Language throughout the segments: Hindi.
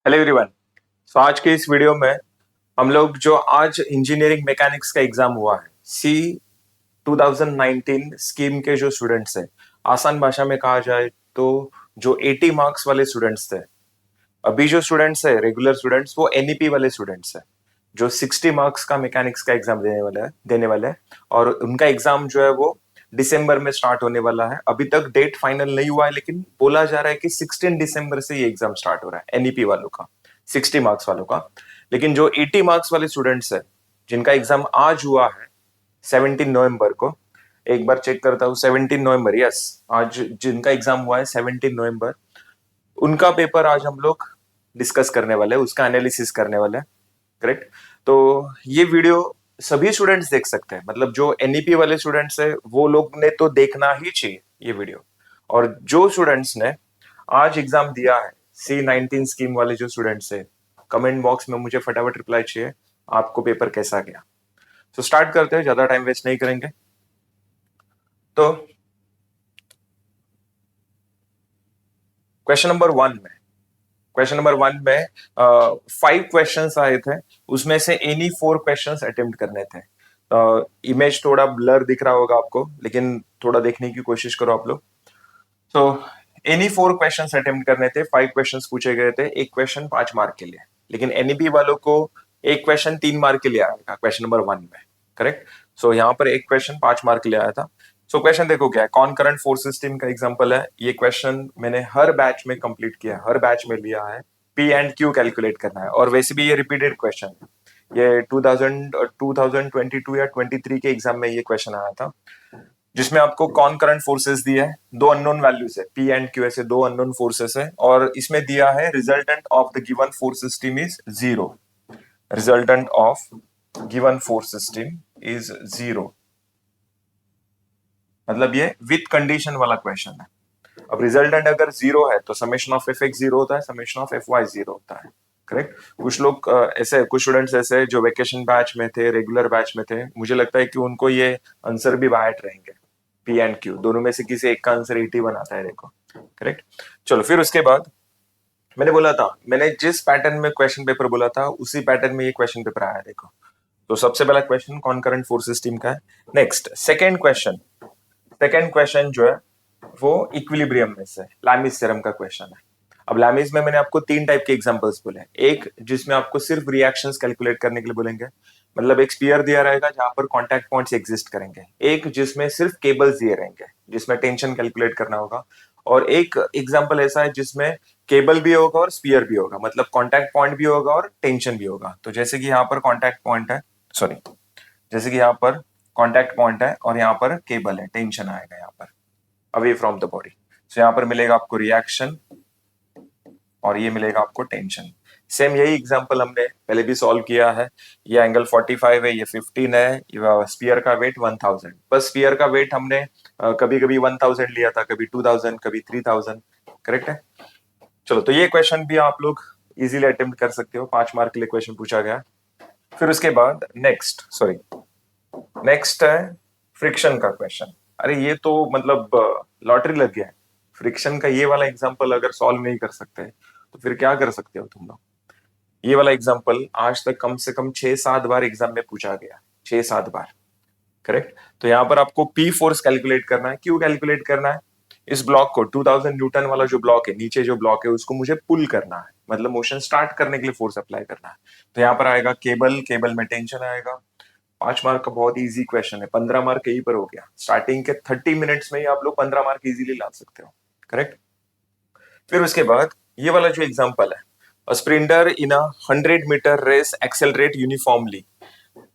Hello everyone. आज के इस वीडियो में हम लोग जो आज इंजीनियरिंग मैकेनिक्स का एग्जाम हुआ है सी 2019 स्कीम के जो स्टूडेंट्स हैं, आसान भाषा में कहा जाए तो जो 80 मार्क्स वाले स्टूडेंट्स थे, अभी जो स्टूडेंट्स है रेगुलर स्टूडेंट्स वो एनईपी वाले स्टूडेंट्स हैं जो 60 मार्क्स का मैकेनिक्स का एग्जाम देने वाले हैं और उनका एग्जाम जो है वो दिसंबर में स्टार्ट होने वाला है। अभी तक डेट फाइनल नहीं हुआ है लेकिन बोला जा रहा है कि 16 दिसंबर से ये एग्जाम स्टार्ट हो रहा है एनईपी वालों का, 60 मार्क्स वालों का। लेकिन जो 80 मार्क्स वाले स्टूडेंट्स है जिनका एग्जाम आज हुआ है 17 नवंबर को, एक बार चेक करता हूँ, 17 नवंबर, यस, आज जिनका एग्जाम हुआ है 17 नवंबर, उनका पेपर आज हम लोग डिस्कस करने वाले हैं, उसका एनालिसिस करने वाले हैं। करेक्ट। तो ये वीडियो सभी स्टूडेंट्स देख सकते हैं, मतलब जो एनईपी वाले स्टूडेंट्स है वो लोग ने तो देखना ही चाहिए ये वीडियो। और जो स्टूडेंट्स ने आज एग्जाम दिया है C19 स्कीम वाले जो स्टूडेंट्स है, कमेंट बॉक्स में मुझे फटाफट रिप्लाई चाहिए आपको पेपर कैसा गया। तो स्टार्ट करते हैं, ज्यादा टाइम वेस्ट नहीं करेंगे। तो क्वेश्चन नंबर वन में 5 क्वेश्चंस आए थे, उसमें से एनी 4 क्वेश्चंस अटेम्प्ट करने थे। इमेज थोड़ा ब्लर दिख रहा होगा आपको, लेकिन थोड़ा देखने की कोशिश करो आप लोग। तो एनी 4 क्वेश्चंस अटेम्प्ट करने थे, 5 क्वेश्चंस पूछे गए थे, एक क्वेश्चन 5 मार्क के लिए। लेकिन एनईपी वालों को एक क्वेश्चन 3 मार्क के लिए आया था क्वेश्चन नंबर 1 में। करेक्ट। सो यहाँ पर एक क्वेश्चन 5 मार्क के लिए आया था। सो क्वेश्चन देखो क्या है, कॉन करंट फोर्स सिस्टम का एग्जांपल है। ये क्वेश्चन मैंने हर बैच में कंप्लीट किया है, हर बैच में लिया है। पी एंड क्यू कैलकुलेट करना है, और वैसे भी ये रिपीटेड क्वेश्चन है। ये 2022 या 23 के एग्जाम में ये क्वेश्चन आया था, जिसमें आपको कॉन करंट फोर्सेस दिया है, दो अननोन वैल्यूज है, पी एंड क्यू, ऐसे दो अननोन फोर्सेस है, और इसमें दिया है resultant of the given force system is zero. Resultant of given force system is zero, मतलब ये विथ कंडीशन वाला क्वेश्चन है। अब रिजल्टेंट अगर जीरो है तो summation of F x zero होता है, summation of F y zero होता है। करेक्ट। कुछ लोग ऐसे, कुछ स्टूडेंट्स ऐसे जो वेकेशन बैच में थे, रेगुलर बैच में थे, मुझे लगता है कि उनको ये आंसर भी बायट रहेंगे। पी एंड क्यू दोनों में से किसी एक का आंसर 81 आता है, देखो। करेक्ट। चलो फिर उसके बाद मैंने बोला था, मैंने जिस पैटर्न में क्वेश्चन पेपर बोला था उसी पैटर्न में ये क्वेश्चन पेपर आया, देखो। तो सबसे पहला क्वेश्चन कॉनकरेंट फोर्स सिस्टम का है। नेक्स्ट सेकेंड क्वेश्चन जो है वो इक्विलिब्रियम में से लैमिस थ्योरम का क्वेश्चन है। अब लैमिस में मैंने आपको 3 टाइप के एग्जांपल्स बोले। एक जिसमें आपको सिर्फ रिएक्शंस कैलकुलेट करने के लिए बोलेंगे, मतलब एक स्पीयर दिया रहेगा जहां पर कांटेक्ट पॉइंट्स एग्जिस्ट करेंगे। एक जिसमें सिर्फ केबल्स दिए रहेंगे जिसमें टेंशन कैलकुलेट करना होगा। और एक एग्जांपल ऐसा है जिसमें केबल भी होगा और स्पीयर भी होगा, मतलब कांटेक्ट पॉइंट भी होगा और टेंशन भी होगा। तो जैसे कि यहाँ पर कांटेक्ट पॉइंट है, सॉरी, जैसे कि यहाँ पर कांटेक्ट पॉइंट है और यहाँ पर केबल है, टेंशन आएगा यहाँ पर अवे फ्रॉम द बॉडी। सो यहाँ पर मिलेगा आपको रिएक्शन और ये मिलेगा आपको टेंशन। सेम यही एग्जांपल हमने पहले भी सॉल्व किया है। ये एंगल 45 है, ये 15 है, ये स्पीयर का वेट 1000। बस स्पीयर का वेट हमने कभी कभी 1000 लिया था, कभी 2000, कभी 3000। करेक्ट है। चलो, तो ये क्वेश्चन भी आप लोग इजीली अटेम्प्ट कर सकते हो, 5 मार्क के लिए क्वेश्चन पूछा गया। फिर उसके बाद नेक्स्ट है फ्रिक्शन का क्वेश्चन। अरे ये तो मतलब लॉटरी लग गया है। फ्रिक्शन का ये वाला एग्जांपल अगर सॉल्व नहीं कर सकते तो फिर क्या कर सकते हो तुम लोग। ये वाला एग्जांपल आज तक कम से कम 6-7 बार एग्जाम में पूछा गया, 6-7 बार। करेक्ट। तो यहाँ पर आपको पी फोर्स कैलकुलेट करना है। क्यों कैलकुलेट करना है? इस ब्लॉक को 2000 न्यूटन वाला जो ब्लॉक है, नीचे जो ब्लॉक है, उसको मुझे पुल करना है, मतलब मोशन स्टार्ट करने के लिए फोर्स अप्लाई करना है। तो यहाँ पर आएगा केबल में टेंशन आएगा। 5 मार्क का बहुत इजी क्वेश्चन है, 15 मार्क यहीं पर हो गया। स्टार्टिंग के 30 मिनट्स में ही आप लोग 15 मार्क इजीली ला सकते हो। करेक्ट। फिर उसके बाद ये वाला जो एग्जांपल है, a sprinter in a 100 meter race accelerate uniformly,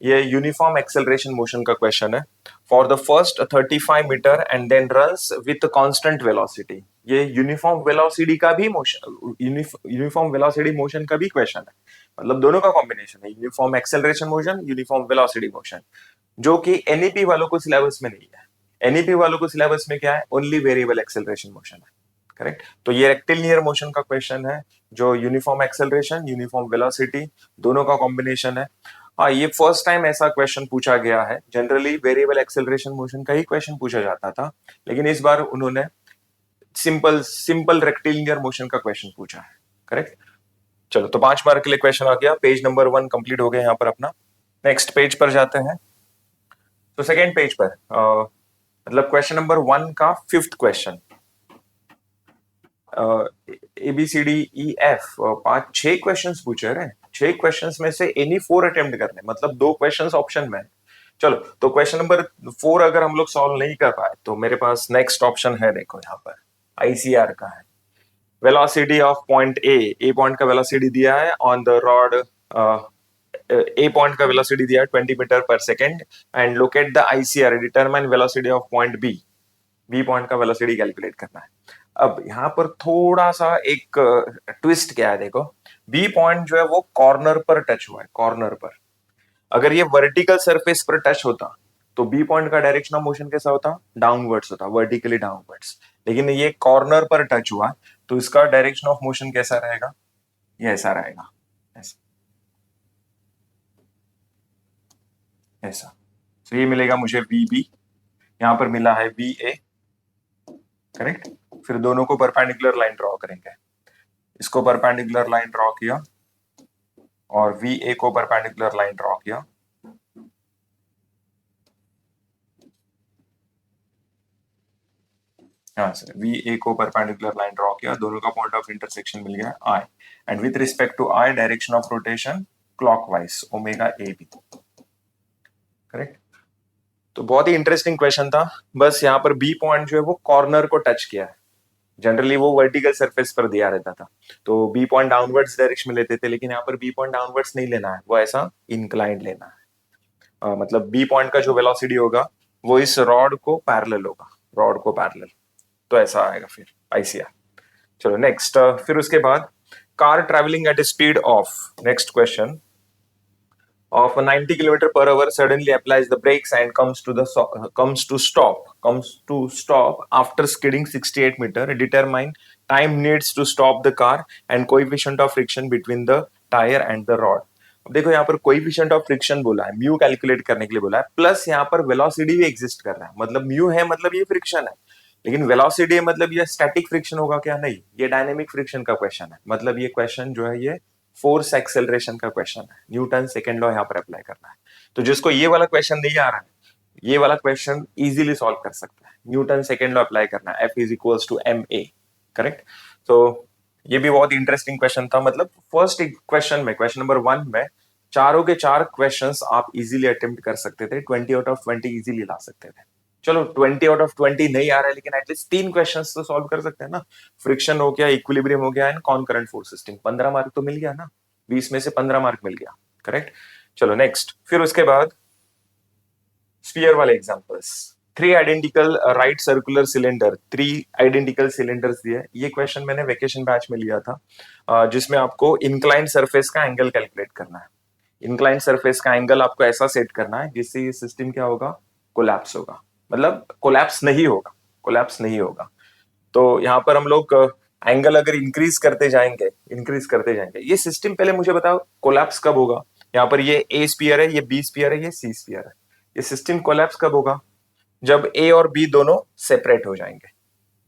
ये यूनिफॉर्म एक्सेलरेशन मोशन का क्वेश्चन है। For the first 35 meter and then runs with constant velocity. ये यूनिफॉर्म वेलोसिटी का भी मोशन, यूनिफॉर्म वेलोसिटी मोशन का भी क्वेश्चन है, मतलब दोनों का कॉम्बिनेशन है, uniform acceleration motion, uniform velocity motion, जो कि एनईपी वालों को सिलेबस में नहीं है। एनईपी वालों को सिलेबस में क्या है? ओनली वेरिएबल एक्सेलरेशन मोशन है। करेक्ट। तो ये रेक्टिलिनियर मोशन का क्वेश्चन है, जो यूनिफॉर्म एक्सेलरेशन, यूनिफॉर्म वेलोसिटी दोनों का कॉम्बिनेशन है। हाँ, ये फर्स्ट टाइम ऐसा क्वेश्चन पूछा गया है। जनरली वेरिएबल एक्सेलरेशन मोशन का ही क्वेश्चन पूछा जाता था, लेकिन इस बार उन्होंने सिंपल सिंपल रेक्टिलिनियर मोशन का क्वेश्चन पूछा है। करेक्ट। चलो, तो 5 मार्क के लिए क्वेश्चन आ गया। पेज नंबर 1 कंप्लीट हो गया यहाँ पर अपना। नेक्स्ट पेज पर जाते हैं। तो सेकेंड पेज पर मतलब क्वेश्चन नंबर 1 का 5th question, A B C D E F, 5-6 questions पूछे रहे। 6 क्वेश्चंस में से एनी 4 अटेम्प्ट करने, मतलब 2 क्वेश्चंस ऑप्शन में है। चलो, तो क्वेश्चन नंबर 4 अगर हम लोग सॉल्व नहीं कर पाए तो मेरे पास नेक्स्ट ऑप्शन है, देखो यहाँ पर आईसीआर का है। Velocity of point A point का वेलोसिटी दिया है on the rod, A point का वेलोसिटी दिया है 20 meter per second, and locate the ICR, determine velocity of point B point का वेलोसिटी कैलकुलेट करना है। अब यहाँ पर थोड़ा सा एक ट्विस्ट क्या है, देखो बी पॉइंट जो है वो कॉर्नर पर टच हुआ है, कॉर्नर पर। अगर ये वर्टिकल सरफेस पर टच होता तो बी पॉइंट का डायरेक्शन ऑफ मोशन कैसा होता, डाउनवर्ड्स होता, वर्टिकली डाउनवर्ड्स। लेकिन ये कॉर्नर पर टच हुआ तो इसका डायरेक्शन ऑफ मोशन कैसा रहेगा, ये ऐसा रहेगा, ऐसा ऐसा। तो ये मिलेगा मुझे वी बी, यहां पर मिला है वी ए, करेक्ट। फिर दोनों को परपेंडिकुलर लाइन ड्रॉ करेंगे, इसको परपेंडिकुलर लाइन ड्रॉ किया और वी ए को परपेंडिकुलर लाइन ड्रॉ किया। हाँ सर, वी ए को परपेंडिकुलर लाइन ड्रॉ किया, दोनों का पॉइंट ऑफ इंटरसेक्शन मिल गया I, and with respect to I direction of rotation clockwise omega A B, correct. तो बहुत ही इंटरेस्टिंग क्वेश्चन था। बस यहाँ पर बी पॉइंट जो है वो कॉर्नर को टच किया है। जनरली वो वर्टिकल सरफेस पर दिया रहता था तो बी पॉइंट डाउनवर्ड्स डायरेक्शन में लेते थे, लेकिन यहाँ पर बी पॉइंट डाउनवर्ड्स नहीं लेना है, वो ऐसा इंक्लाइंड लेना है। मतलब बी पॉइंट का जो वेलोसिटी होगा वो इस रॉड को पैरेलल होगा, रॉड को पैरेलल, तो ऐसा आएगा फिर आईसीआर। चलो नेक्स्ट, फिर उसके बाद car travelling at speed of, next question, of 90 kilometer per hour suddenly applies the brakes and comes to stop after skidding 68 meter. Determine time needs to stop the car and coefficient of friction between the tire and the rod. अब देखो यहाँ पर कोएफिशिएंट ऑफ फ्रिक्शन बोला है, म्यू कैलकुलेट करने के लिए बोला है, प्लस यहाँ पर वेलोसिटी भी एग्जिस्ट कर रहा है। मतलब म्यू है मतलब ये फ्रिक्शन है, लेकिन वेलोसिटी मतलब ये स्टैटिक फ्रिक्शन होगा क्या, नहीं, ये डायनेमिक फ्रिक्शन का क्वेश्चन है। मतलब ये क्वेश्चन जो है ये फोर्स एक्सेलरेशन का क्वेश्चन है, न्यूटन सेकेंड लॉ यहाँ पर अप्लाई करना है। तो जिसको ये वाला क्वेश्चन नहीं आ रहा है, ये वाला क्वेश्चन इजीली सॉल्व कर सकता है। न्यूटन सेकेंड लॉ अप्लाई करना है, F is equals to m a, correct. तो ये भी बहुत इंटरेस्टिंग क्वेश्चन था। मतलब फर्स्ट क्वेश्चन में, क्वेश्चन नंबर 1 में चारों के चार क्वेश्चंस आप इजीली अटेम्प्ट कर सकते थे, 20 आउट ऑफ 20 इजीली ला सकते थे। चलो 20 आउट ऑफ 20 नहीं आ रहा है, लेकिन एटलीस्ट 3 क्वेश्चंस तो सॉल्व कर सकते हैं ना। फ्रिक्शन हो गया, इक्विलिब्रियम हो गया एंड कॉनकरेंट फोर्स सिस्टम, 15 मार्क तो मिल गया ना, 20 में से 15 मार्क मिल गया, करेक्ट। चलो नेक्स्ट, फिर उसके बाद स्फीयर वाले examples, 3 identical right circular cylinder, 3 identical cylinders दिए। ये क्वेश्चन मैंने वेकेशन बैच में लिया था, जिसमें आपको इंक्लाइंड सरफेस का एंगल कैलकुलेट करना है। इंक्लाइंड सरफेस का एंगल आपको ऐसा सेट करना है जिससे ये सिस्टम क्या होगा, कोलैप्स होगा, मतलब कोलैप्स नहीं होगा, कोलैप्स नहीं होगा। तो यहाँ पर हम लोग एंगल अगर इंक्रीज करते जाएंगे, इंक्रीज करते जाएंगे, ये सिस्टम पहले मुझे बताओ कोलैप्स कब होगा। यहाँ पर ये ए स्फीयर है, ये बी स्फीयर है, ये सी स्फीयर है। ये सिस्टम कोलैप्स कब होगा, जब ए और बी दोनों सेपरेट हो जाएंगे।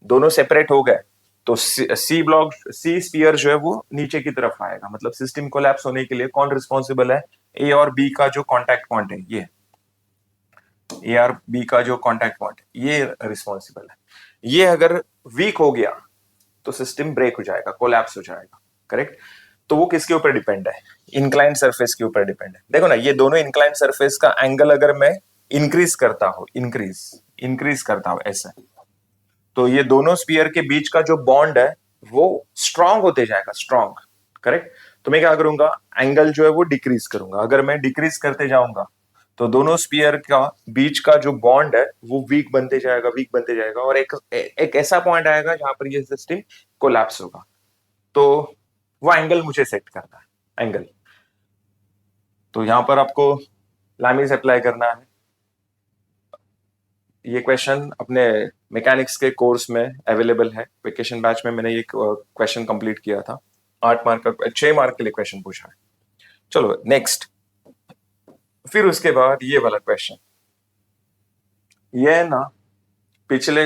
दोनों सेपरेट हो गए तो सी ब्लॉक, सी स्फीयर जो है वो नीचे की तरफ आएगा। मतलब सिस्टम कोलैप्स होने के लिए कौन रिस्पॉन्सिबल है, ए और बी का जो कॉन्टैक्ट पॉइंट है, ये ए और बी का जो कॉन्टैक्ट पॉइंट है ये रिस्पॉन्सिबल है। ये अगर वीक हो गया तो सिस्टम ब्रेक हो जाएगा, कोलैप्स हो जाएगा, करेक्ट। तो वो किसके ऊपर डिपेंड है, इंक्लाइंड सरफेस के ऊपर डिपेंड है। देखो ना, ये दोनों इंक्लाइंड सरफेस का एंगल अगर मैं इंक्रीज करता हूं, इंक्रीज करता हूं ऐसे, तो ये दोनों स्फीयर के बीच का जो बॉन्ड है वो स्ट्रांग होते जाएगा, स्ट्रांग, करेक्ट। तो मैं क्या करूंगा, एंगल जो है वो डिक्रीज करूंगा। अगर मैं डिक्रीज करते जाऊंगा तो दोनों स्फीयर का बीच का जो बॉन्ड है वो वीक बनते जाएगा, वीक बनते जाएगा, और एक ऐसा पॉइंट आएगा जहां पर ये सिस्टम कोलैप्स होगा। तो वो एंगल मुझे सेट करना है, एंगल। तो यहां पर आपको लैमिस अप्लाई करना है। ये क्वेश्चन अपने मैकेनिक्स के कोर्स में अवेलेबल है, वेकेशन बैच में मैंने ये क्वेश्चन कंप्लीट किया था। 8 मार्क का, 6 मार्क के लिए क्वेश्चन पूछा है। चलो नेक्स्ट, फिर उसके बाद ये वाला क्वेश्चन, ये ना पिछले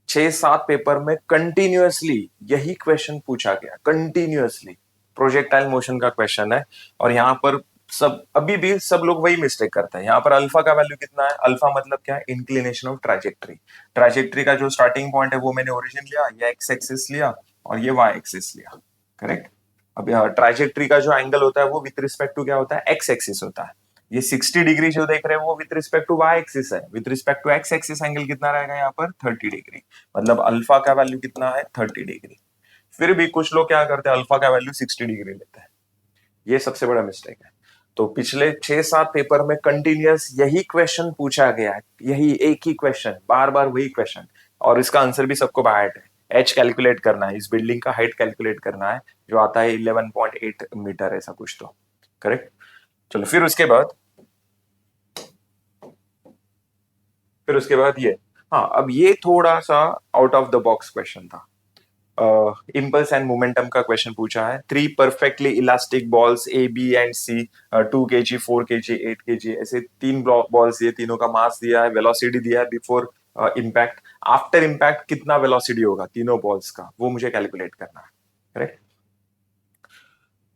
6-7 पेपर में कंटिन्यूअसली यही क्वेश्चन पूछा गया, कंटिन्यूअसली। प्रोजेक्टाइल मोशन का क्वेश्चन है, और यहाँ पर सब अभी भी सब लोग वही मिस्टेक करते हैं। यहाँ पर अल्फा का वैल्यू कितना है, अल्फा मतलब क्या है, इंक्लिनेशन ऑफ ट्राजेक्ट्री। ट्राजेक्ट्री का जो स्टार्टिंग पॉइंट है वो मैंने ओरिजिन लिया, ये एक्स एक्सिस लिया और ये वाई एक्सिस लिया, करेक्ट। अब यहाँ ट्राजेक्ट्री का जो एंगल होता है वो विथ रिस्पेक्ट टू क्या होता है, एक्स एक्सिस होता है। ये 60 डिग्री जो देख रहे हैं वो with respect to y axis है, with respect to x axis angle कितना रहेगा यहाँ पर 30 डिग्री, मतलब अल्फा का वैल्यू कितना है 30 डिग्री। फिर भी कुछ लोग क्या करते हैं, अल्फा का वैल्यू 60 डिग्री लेते हैं, ये सबसे बड़ा मिस्टेक है। तो पिछले 6-7 पेपर में कंटिन्यूअस यही क्वेश्चन पूछा गया है, यही एक ही क्वेश्चन, बार बार वही क्वेश्चन, और इसका आंसर भी सबको बाय है। एच कैलकुलेट करना है, इस बिल्डिंग का हाइट कैलकुलेट करना है, जो आता है 11.8 मीटर ऐसा कुछ, तो करेक्ट। चलो फिर उसके बाद ये, हाँ अब ये थोड़ा सा out of the box question था। इम्पल्स एंड मोमेंटम का क्वेश्चन पूछा है। 3 perfectly elastic balls A B and C, 2 kg, 4 kg, 8 kg, ऐसे 3 बॉल्स दिए, तीनों का मास दिया है, वेलोसिटी दिया है बिफोर इम्पैक्ट, आफ्टर इम्पैक्ट कितना वेलोसिटी होगा तीनों बॉल्स का, वो मुझे कैलकुलेट करना है, करेक्ट।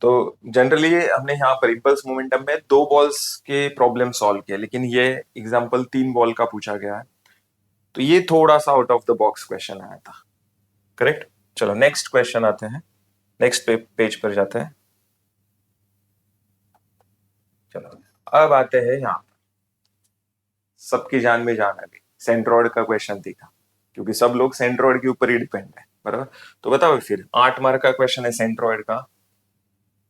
तो जनरली हमने यहाँ पर इम्पल्स मोमेंटम में 2 बॉल्स के प्रॉब्लम सॉल्व किया, लेकिन ये एग्जाम्पल 3 बॉल का पूछा गया है, तो ये थोड़ा सा out of the box question आया था, करेक्ट। चलो नेक्स्ट क्वेश्चन आते हैं, नेक्स्ट पेज पर जाते हैं। चलो अब आते हैं यहाँ पर सबकी जान में जान अभी सेंट्रोइड का क्वेश्चन दिखा, क्योंकि सब लोग सेंट्रोइड के ऊपर ही डिपेंड है, बराबर। तो बताओ फिर 8 मार्क का क्वेश्चन है सेंट्रोइड का,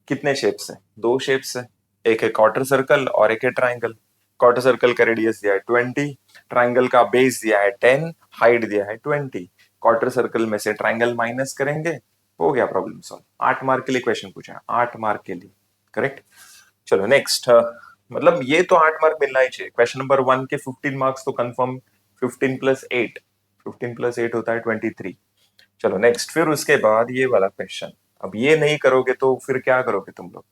कितने शेप्स है, 2 शेप्स है, एक है क्वार्टर सर्कल और एक है ट्राइंगल। क्वार्टर सर्कल का रेडियस दिया है 20, ट्राइंगल का बेस दिया है 10, हाइट दिया है 20। क्वार्टर सर्कल में से ट्राइंगल माइनस करेंगे, हो गया प्रॉब्लम सॉल्व। 8 मार्क के लिए क्वेश्चन पूछा है, 8 मार्क के लिए, करेक्ट। चलो नेक्स्ट, मतलब ये तो 8 मार्क मिलना ही चाहिए। क्वेश्चन नंबर 1 के 15 मार्क्स तो कंफर्म, 15 + 8, 15 + 8 होता है 23। चलो नेक्स्ट, फिर उसके बाद ये वाला क्वेश्चन, अब ये नहीं करोगे तो फिर क्या करोगे तुम लोग।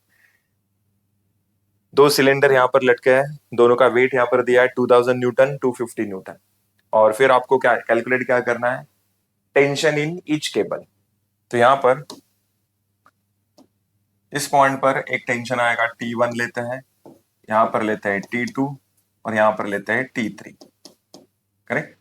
2 सिलेंडर यहाँ पर लटके हैं, दोनों का वेट यहाँ पर दिया है 2000 न्यूटन, 250 न्यूटन, और फिर आपको क्या कैलकुलेट क्या करना है, टेंशन इन ईच केबल। तो यहाँ पर इस पॉइंट पर एक टेंशन आएगा T1 लेते हैं, यहाँ पर लेते हैं T2 और यहाँ पर लेते हैं T3, correct.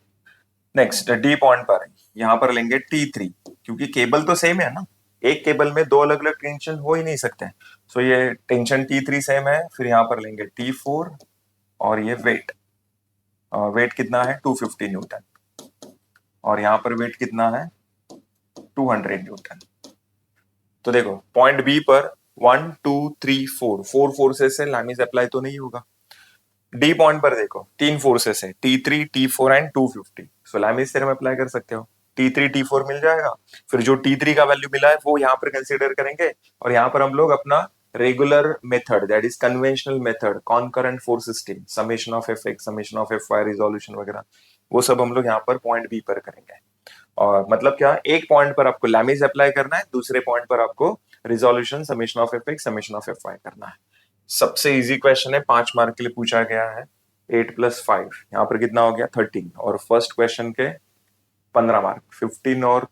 Next D point पर यहाँ पर लेंगे T3, क्योंकि केबल तो सेम है ना, एक केबल में 2 अलग अलग टेंशन हो ही नहीं सकते, सो ये टेंशन T3 सेम है। फिर यहाँ पर लेंगे T4 और ये वेट, वेट कितना है 250 न्यूटन, और यहाँ पर वेट कितना है 200 न्यूटन। तो देखो पॉइंट बी पर 1 2 3 4 फोर्सेस से लैमिस अप्लाई तो नहीं होगा। डी पॉइंट पर देखो 3 फोर्सेस है, T3, T4 and 250, so Lami's theorem apply कर सकते हो, T3 T4 मिल जाएगा। फिर जो T3 का वैल्यू मिला है वो यहाँ पर कंसीडर करेंगे, और यहाँ पर हम लोग अपना regular method, that is conventional method, concurrent force system, summation of F x, summation of F y, resolution वगैरह, वो सब हम लोग यहाँ पर पॉइंट बी पर करेंगे। और मतलब क्या, एक पॉइंट पर आपको लैमिस अप्लाई करना है, दूसरे पॉइंट पर आपको resolution, summation of F x, summation of F y करना है। सबसे इजी क्वेश्चन है, 5 मार्क के लिए पूछा गया है। 8 + 5 यहाँ पर कितना हो गया 13, और फर्स्ट क्वेश्चन के 15 मार्क, 15 और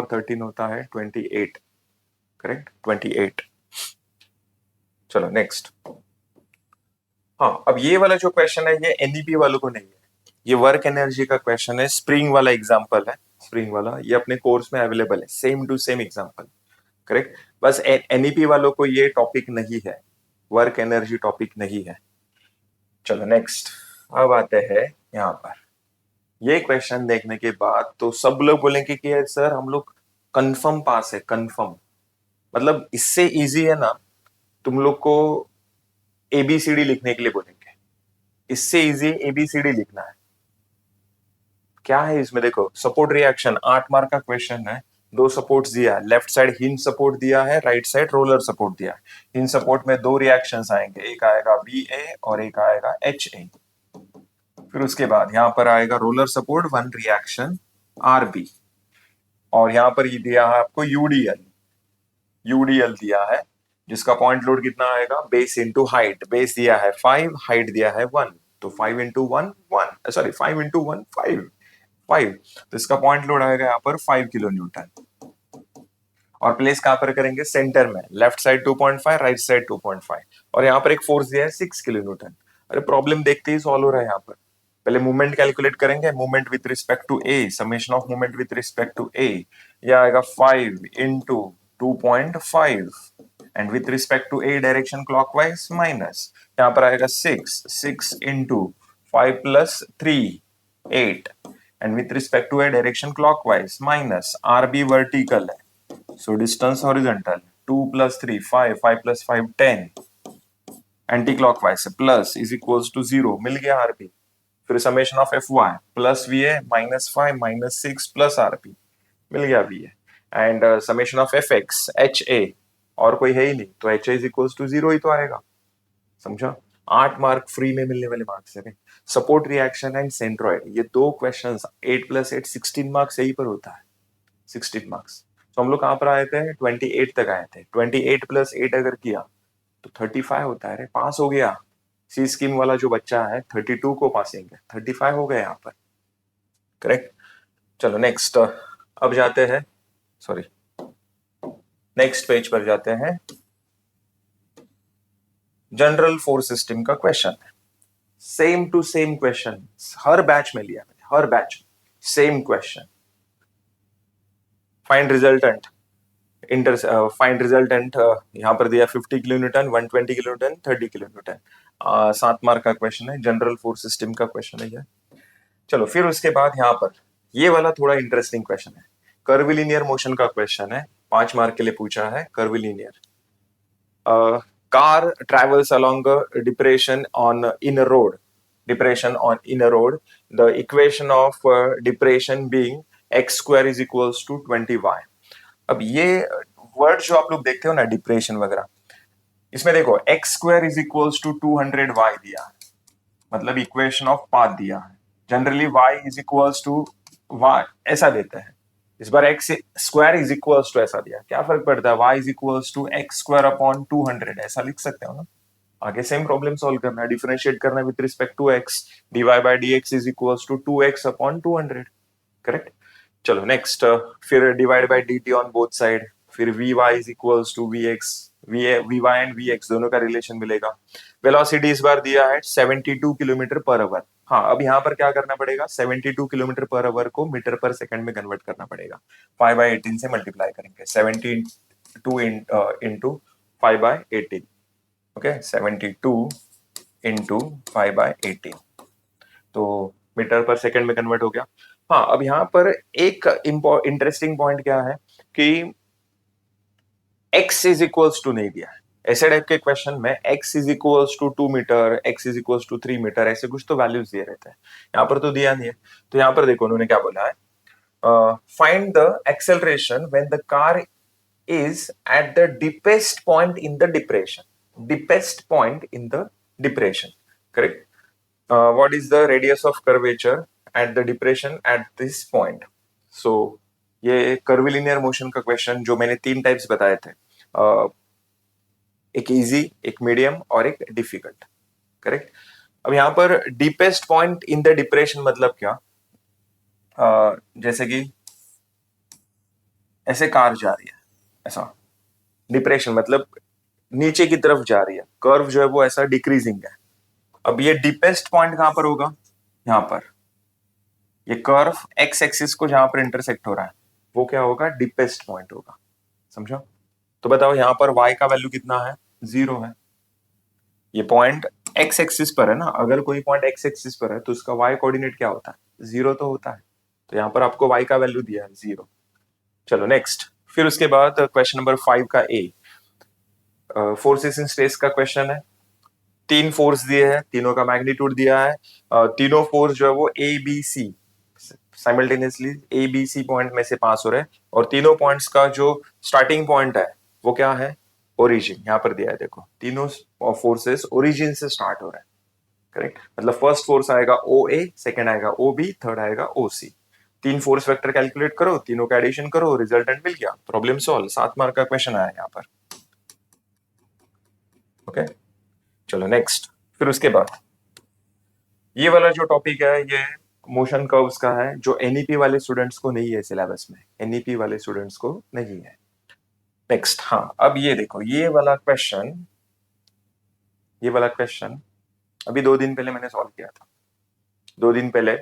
13 होता है 28, करेक्ट 28। चलो नेक्स्ट, हाँ अब ये वाला जो क्वेश्चन है ये एनईपी वालों को नहीं है, ये वर्क एनर्जी का क्वेश्चन है, स्प्रिंग वाला एग्जांपल है, स्प्रिंग वाला ये अपने कोर्स में अवेलेबल है, same to same example, correct. बस एनईपी वालों को ये टॉपिक नहीं है, वर्क एनर्जी टॉपिक नहीं है। चलो नेक्स्ट, अब आते हैं यहाँ पर, ये क्वेश्चन देखने के बाद तो सब लोग बोलेंगे कि सर हम लोग कंफर्म पास है, कंफर्म, मतलब इससे इजी है ना, तुम लोग को एबीसीडी लिखने के लिए बोलेंगे, इससे इजी एबीसीडी लिखना है। क्या है इसमें, देखो सपोर्ट रिएक्शन, 8 मार्क का क्वेश्चन है, 2 सपोर्ट्स दिया है, लेफ्ट साइड हिंज सपोर्ट दिया है, राइट साइड रोलर सपोर्ट दिया है। हिंज सपोर्ट में 2 रिएक्शंस आएंगे, एक आएगा VA और एक आएगा HA। फिर उसके बाद यहाँ पर आएगा रोलर सपोर्ट 1 रिएक्शन RB, और यहाँ पर ये दिया है आपको यूडीएल दिया है, जिसका पॉइंट लोड कितना आएगा, बेस इंटू हाइट, बेस दिया है 5, हाइट दिया है 1, तो 5 इंटू 1 1, सॉरी 5 इंटू 1 5, तो इसका पॉइंट लोड आएगा यहाँ पर 5 किलो न्यूटन। और प्लेस कहां पर करेंगे, सेंटर में, लेफ्ट साइड 2.5, राइट साइड 2.5, और यहाँ पर एक फोर्स दिया है 6 किलो न्यूटन। अरे प्रॉब्लम देखते ही सॉल्व हो रहा है यहाँ पर। पहले मूवमेंट कैलकुलेट करेंगे, movement with respect to A, summation of movement with respect to A, यह आएगा 5 into 2.5, and with respect to A direction clockwise minus, यहाँ पर आएगा 6 into 5 plus 3 8, and with respect to A direction clockwise minus, R B vertical है, so distance horizontal, 2 plus 3 5, 5 plus 5 10, anticlockwise plus is equals to 0, मिल गया आरपी। फिर summation of F y plus V A minus 5 minus 6 plus RP, मिल गया V A, and summation of F x H A, और कोई है ही नहीं तो H A is equals to 0 ही तो आएगा। समझा, 8 मार्क फ्री में मिलने वाले मार्क्स है। सपोर्ट रिएक्शन एंड सेंट्रोइड, ये दो क्वेश्चंस 8 प्लस 8 16 मार्क्स यही पर होता है, 16 मार्क्स। तो हम लोग कहां पर आए थे, 28 तक आए थे। 28 प्लस 8 अगर किया तो 35 होता है रे, पास हो गया। सी स्कीम वाला जो बच्चा है 32 को पासिंग है, 35 हो गया यहाँ पर, करेक्ट। चलो नेक्स्ट, अब जाते हैं, सॉरी नेक्स्ट पेज पर जाते हैं। जनरल फोर्स सिस्टम का क्वेश्चन है, सेम टू सेम क्वेश्चन, हर बैच में लिया मैंने, हर batch same question. Find resultant, find resultant यहाँ पर दिया 50 kilo newton, 120 kilo newton, 30 kilo newton. 7 mark का क्वेश्चन है, जनरल फोर्स सिस्टम का क्वेश्चन है ये। चलो फिर उसके बाद यहाँ पर ये वाला थोड़ा इंटरेस्टिंग क्वेश्चन है, कर्विलिनियर मोशन का क्वेश्चन है, 5 मार्क के लिए पूछा है। Curvilinear, car travels along a depression on in a road, depression on in a road, the equation of depression being x square is equals to 20y। अब ये वर्ड जो आप लोग देखते हो ना, डिप्रेशन वगैरह, इसमें देखो x square is equals to 200y दिया है, मतलब इक्वेशन ऑफ पाथ दिया है। Generally y is equals to y ऐसा देते हैं, इस बार x square is equals to ऐसा दिया, क्या फर्क पड़ता है, y is equals to x square upon 200, ऐसा लिख सकते हो ना। आगे सेम प्रॉब्लम सॉल्व करना है, डिफरेंशिएट करना है with respect to x, dy by dx is equals to 2x upon 200, correct. चलो नेक्स्ट, फिर divide by dt on both side, फिर vy is equals to vx, vy and vx दोनों का रिलेशन मिलेगा। वेलोसिटी इस बार दिया है 72 किलोमीटर पर आवर। हाँ, अब यहाँ पर क्या करना पड़ेगा, 72 किलोमीटर पर आवर को मीटर पर सेकंड में कन्वर्ट करना पड़ेगा। 5/18 से मल्टीप्लाई करेंगे, 72 इंटू 5/18, ओके, 72 इंटू 5/18, तो मीटर पर सेकंड में कन्वर्ट हो गया। हाँ, अब यहाँ पर एक इंटरेस्टिंग पॉइंट क्या है कि x इज इक्वल्स टू नहीं दिया है। ऐसे टाइप के क्वेश्चन में x is equals to 2 meter, x is equals to 3 meter, ऐसे कुछ तो वैल्यूज दिए रहते हैं, यहाँ पर तो दिया नहीं है। तो यहाँ पर देखो उन्होंने क्या बोला है, find the acceleration when the car is at the deepest point in the depression, deepest point in the depression, correct. What is the radius of curvature at the depression at this point. So ये कर्विलिनियर मोशन का क्वेश्चन जो मैंने 3 टाइप्स बताए थे, एक इजी, एक मीडियम और एक डिफिकल्ट, करेक्ट। अब यहाँ पर deepest point in the depression मतलब क्या, जैसे कि ऐसे कार जा रही है, ऐसा डिप्रेशन मतलब नीचे की तरफ जा रही है, कर्व जो है वो ऐसा डिक्रीजिंग है। अब ये डीपेस्ट पॉइंट कहां पर होगा, यहाँ पर ये कर्व एक्स एक्सिस को जहां पर इंटरसेक्ट हो रहा है वो क्या होगा, डीपेस्ट पॉइंट होगा, समझा। तो बताओ यहाँ पर y का वैल्यू कितना है, 0 है। ये पॉइंट x एक्सिस पर है ना, अगर कोई पॉइंट x एक्सिस पर है तो उसका y कोऑर्डिनेट क्या होता है, 0 तो होता है। तो यहाँ पर आपको y का वैल्यू दिया है 0। चलो नेक्स्ट, फिर उसके बाद क्वेश्चन नंबर 5 का ए, फोर्सेस इन स्पेस का क्वेश्चन है। 3 फोर्स दिए हैं, तीनों का मैग्नीट्यूड दिया है, तीनों फोर्स जो है वो A B C simultaneously A B C point में से पास हो रहे हैं, और तीनों पॉइंट्स का जो स्टार्टिंग पॉइंट है वो क्या है, ओरिजिन। यहाँ पर दिया है देखो, तीनों फोर्सेस ओरिजिन से स्टार्ट हो रहे हैं, करेक्ट। मतलब फर्स्ट फोर्स आएगा ओ ए, सेकेंड आएगा ओ बी, थर्ड आएगा ओ सी। 3 फोर्स वेक्टर कैलकुलेट करो, तीनों का एडिशन करो, रिजल्टेंट मिल गया, प्रॉब्लम सॉल्व। 7 मार्क का क्वेश्चन आया यहाँ पर, ओके। चलो नेक्स्ट, फिर उसके बाद ये वाला जो टॉपिक है ये मोशन कर्व्स का है, जो एनईपी वाले स्टूडेंट्स को नहीं है सिलेबस में, एनईपी वाले स्टूडेंट्स को नहीं है। नेक्स्ट, हाँ अब ये देखो, ये वाला क्वेश्चन अभी 2 दिन पहले मैंने सॉल्व किया था। 2 दिन पहले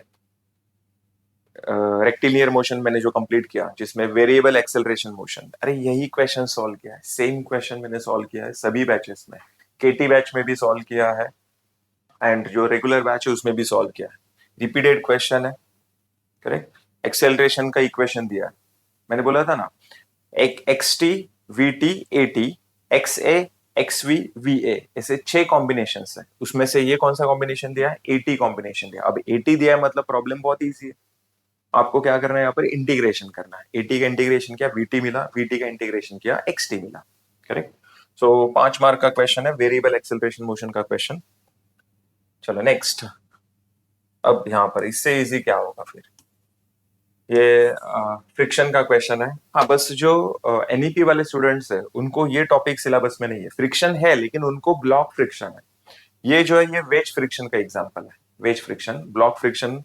रेक्टिलिनियर मोशन मैंने जो कंप्लीट किया, जिसमें वेरिएबल एक्सेलरेशन मोशन, अरे यही क्वेश्चन सॉल्व किया है, सेम क्वेश्चन मैंने सॉल्व किया है सभी बैचेस में। केटी बैच में भी सॉल्व किया है एंड जो रेगुलर बैच है उसमें भी सॉल्व किया है। रिपीटेड क्वेश्चन है, करेक्ट। एक्सेलरेशन का इक्वेशन दिया है, मैंने बोला था ना, एक x t v t a t x a x v v a, ऐसे 6 कॉम्बिनेशन है, उसमें से ये कौन सा कॉम्बिनेशन दिया है, एटी कॉम्बिनेशन दिया। अब एटी दिया है मतलब प्रॉब्लम बहुत ईजी है, आपको क्या करना है, यहाँ पर इंटीग्रेशन करना है। एटी का इंटीग्रेशन किया वीटी मिला, वीटी का इंटीग्रेशन किया एक्स टी मिला, करेक्ट। सो 5 मार्क का क्वेश्चन है, वेरिएबल एक्सेलरेशन मोशन का क्वेश्चन। चलो नेक्स्ट, अब यहाँ पर इससे इजी क्या होगा फिर, ये फ्रिक्शन का क्वेश्चन है। हाँ बस जो एनईपी वाले स्टूडेंट्स है उनको ये टॉपिक सिलेबस में नहीं है, फ्रिक्शन है लेकिन उनको ब्लॉक फ्रिक्शन है। ये जो है ये वेज फ्रिक्शन का एग्जांपल है, वेज फ्रिक्शन। ब्लॉक फ्रिक्शन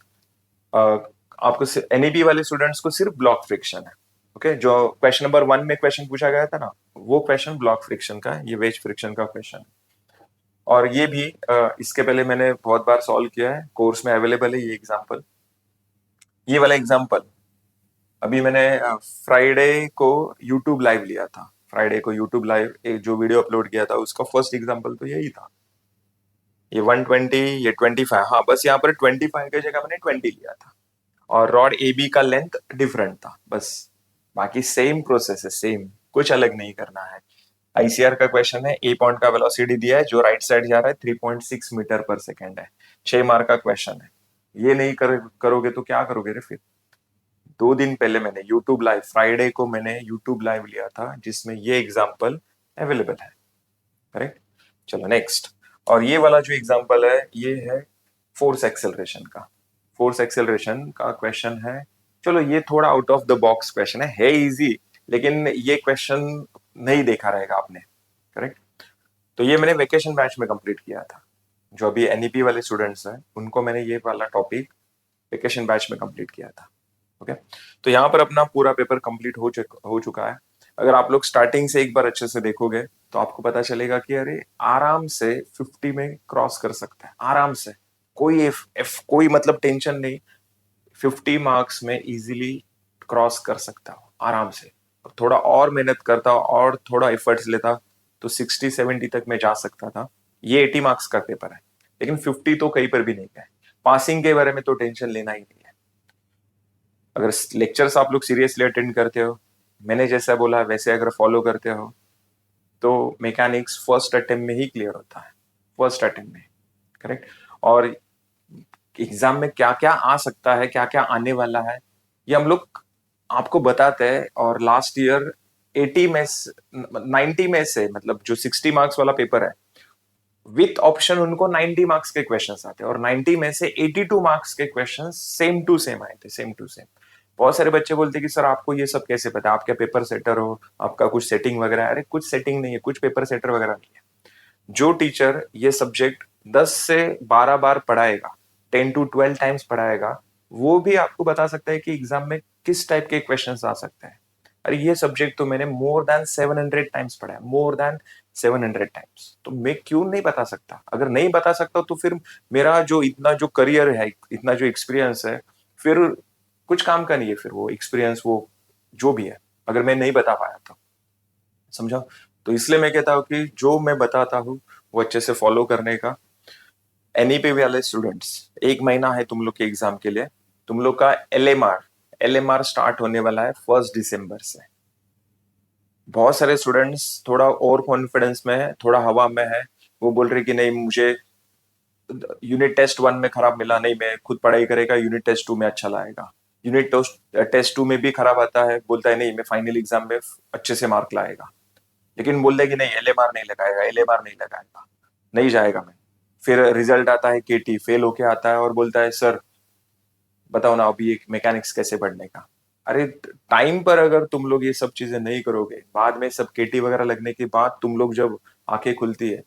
आपको एनईपी वाले स्टूडेंट्स को सिर्फ ब्लॉक फ्रिक्शन है। ओके, जो क्वेश्चन नंबर 1 में क्वेश्चन पूछा गया था ना, वो क्वेश्चन ब्लॉक फ्रिक्शन का है, ये वेज फ्रिक्शन का क्वेश्चन है। और ये भी इसके पहले मैंने बहुत बार सॉल्व किया है, कोर्स में अवेलेबल है ये एग्जाम्पल। ये वाला एग्जाम्पल अभी मैंने फ्राइडे को यूट्यूब लाइव लिया था, फ्राइडे को यूट्यूब लाइव एक जो वीडियो अपलोड किया था उसका फर्स्ट एग्जांपल तो यही था। ये 120, ये 25, हाँ बस यहाँ पर 25 की जगह मैंने 20 लिया था, और रॉड ए बी का लेंथ डिफरेंट था बस, बाकी सेम प्रोसेस है, सेम, कुछ अलग नहीं करना है। आईसीआर का क्वेश्चन है, ए पॉइंट का वेलोसिटी दिया है जो राइट साइड जा रहा है 3.6 मीटर पर सेकेंड है, 6 मार्क का क्वेश्चन है। ये नहीं करोगे तो क्या करोगे रे फिर। 2 दिन पहले मैंने यूट्यूब लाइव, फ्राइडे को मैंने यूट्यूब लाइव लिया था जिसमें ये एग्जाम्पल अवेलेबल है, करेक्ट। चलो नेक्स्ट, और ये वाला जो एग्जाम्पल है ये है फोर्स एक्सेलरेशन का। फोर्स एक्सेलरेशन का क्वेश्चन है, चलो ये थोड़ा out of the box question है इजी, लेकिन ये क्वेश्चन नहीं देखा रहेगा आपने, करेक्ट। तो ये मैंने वेकेशन बैच में कंप्लीट किया था, जो अभी एनईपी वाले स्टूडेंट्स हैं उनको मैंने ये वाला टॉपिक वेकेशन बैच में कंप्लीट किया था। ओके, तो यहाँ पर अपना पूरा पेपर कंप्लीट हो चुका है। अगर आप लोग स्टार्टिंग से एक बार अच्छे से देखोगे तो आपको पता चलेगा कि अरे आराम से 50 में क्रॉस कर सकते हैं, आराम से, कोई कोई मतलब टेंशन नहीं, 50 मार्क्स में इजीली क्रॉस कर सकता हो आराम से। थोड़ा और मेहनत करता और थोड़ा एफर्ट्स लेता तो 60-70 तक मैं जा सकता था। ये 80 मार्क्स का पेपर है, लेकिन 50 तो कहीं पर भी नहीं गए। पासिंग के बारे में तो टेंशन लेना ही नहीं है। अगर लेक्चर्स आप लोग सीरियसली अटेंड करते हो, मैंने जैसा बोला वैसे अगर फॉलो करते हो, तो मैकेनिक्स फर्स्ट अटेम्प्ट में ही क्लियर होता है, फर्स्ट अटेम्प्ट में, करेक्ट। और एग्जाम में क्या क्या आ सकता है, क्या क्या आने वाला है, ये हम लोग आपको बताते हैं। और लास्ट ईयर 80 में 90 में से, मतलब जो 60 मार्क्स वाला पेपर है विथ ऑप्शन, उनको 90 मार्क्स के क्वेश्चंस आते हैं, और 90 में से 82 मार्क्स के क्वेश्चंस सेम टू सेम आए थे, सेम टू सेम। बहुत सारे बच्चे बोलते कि सर आपको ये सब कैसे पता, आप क्या पेपर सेटर हो, आपका कुछ सेटिंग वगैरह। अरे कुछ सेटिंग नहीं है, कुछ पेपर सेटर वगैरह नहीं है। जो टीचर ये सब्जेक्ट 10 से 12 बार पढ़ाएगा, 10 to 12 टाइम्स पढ़ाएगा, वो भी आपको बता सकता है कि एग्जाम में किस टाइप के क्वेश्चन आ सकते हैं। अरे ये सब्जेक्ट तो मैंने मोर देन 700 टाइम्स पढ़ा है, मोर देन 700 टाइम्स, तो मैं क्यों नहीं बता सकता। अगर नहीं बता सकता तो फिर मेरा जो इतना जो करियर है, इतना जो एक्सपीरियंस है, फिर कुछ काम का नहीं है, फिर वो एक्सपीरियंस, वो जो भी है, अगर मैं नहीं बता पाया तो, समझा। तो इसलिए मैं कहता हूँ कि जो मैं बताता हूँ वो अच्छे से फॉलो करने का। एनईपी वाले स्टूडेंट्स, 1 महीना है तुम लोग के एग्जाम के लिए। तुम लोग का एलएमआर स्टार्ट होने वाला है 1 दिसंबर से। बहुत सारे स्टूडेंट्स थोड़ा ओवर कॉन्फिडेंस में है, थोड़ा हवा में है, वो बोल रहे कि नहीं मुझे यूनिट टेस्ट 1 में खराब मिला, नहीं मैं खुद पढ़ाई करेगा, यूनिट टेस्ट 2 में अच्छा लाएगा। यूनिट टेस्ट 2 में भी खराब आता है, बोलता है नहीं मैं फाइनल एग्जाम में अच्छे से मार्क लाएगा, लेकिन बोल दे कि नहीं एलएमआर नहीं लगाएगा, एलएमआर नहीं लगाएगा, नहीं जाएगा मैं। फिर रिजल्ट आता है केटी, फेल होके आता है और बोलता है सर बताओ ना अभी एक मैकेनिक्स कैसे पढ़ने का। अरे टाइम पर अगर तुम लोग ये सब चीजें नहीं करोगे, बाद में सब केटी वगैरह लगने के बाद तुम लोग जब आंखें खुलती है,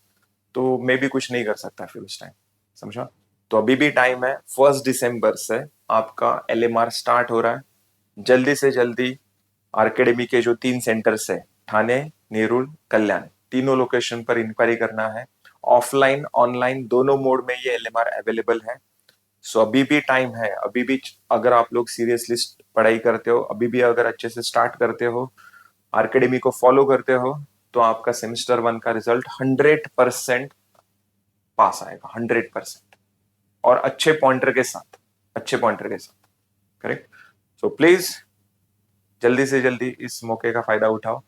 तो मैं भी कुछ नहीं कर सकता फिर उस टाइम, समझा। तो अभी भी टाइम है, 1 दिसंबर से आपका एलएमआर स्टार्ट हो रहा है। जल्दी से जल्दी आरकेडमी के जो 3 सेंटर्स है ठाणे, नेरुल, कल्याण, तीनों लोकेशन पर इंक्वायरी करना है। ऑफलाइन ऑनलाइन दोनों मोड में ये एलएमआर अवेलेबल है। सो अभी भी टाइम है, अभी भी अगर आप लोग सीरियसली पढ़ाई करते हो, अभी भी अगर अच्छे से स्टार्ट करते हो, आर्केडमी को फॉलो करते हो, तो आपका सेमेस्टर 1 का रिजल्ट 100% पास आएगा, 100%, और अच्छे पॉइंटर के साथ, अच्छे पॉइंटर के साथ। करेक्ट। सो प्लीज जल्दी से जल्दी इस मौके का फायदा उठाओ।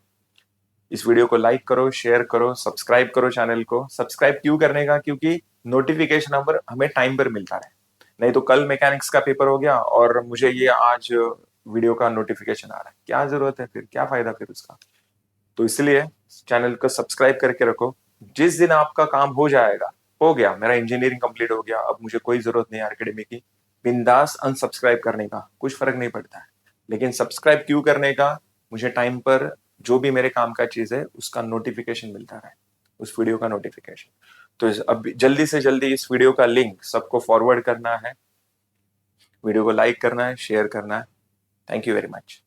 इस वीडियो को लाइक करो, शेयर करो, सब्सक्राइब करो चैनल को। सब्सक्राइब क्यों करने का? क्योंकि नोटिफिकेशन नंबर हमें टाइम पर मिलता रहे। नहीं तो कल मैकेनिक्स का पेपर हो गया और मुझे ये आज वीडियो का नोटिफिकेशन आ रहा है, क्या जरूरत है फिर, क्या फायदा फिर उसका? तो इसलिए चैनल को सब्सक्राइब करके रखो। जिस दिन आपका काम हो जाएगा, हो गया, मेरा इंजीनियरिंग कंप्लीट हो गया, अब मुझे कोई जरूरत नहीं है एकेडमी की, बिंदास अनसब्सक्राइब करने का, कुछ फर्क नहीं पड़ता है। लेकिन सब्सक्राइब क्यों करने का? मुझे टाइम पर जो भी मेरे काम का चीज है उसका नोटिफिकेशन मिलता रहे, उस वीडियो का नोटिफिकेशन। तो अब जल्दी से जल्दी इस वीडियो का लिंक सबको फॉरवर्ड करना है, वीडियो को लाइक करना है, शेयर करना है। Thank you very much.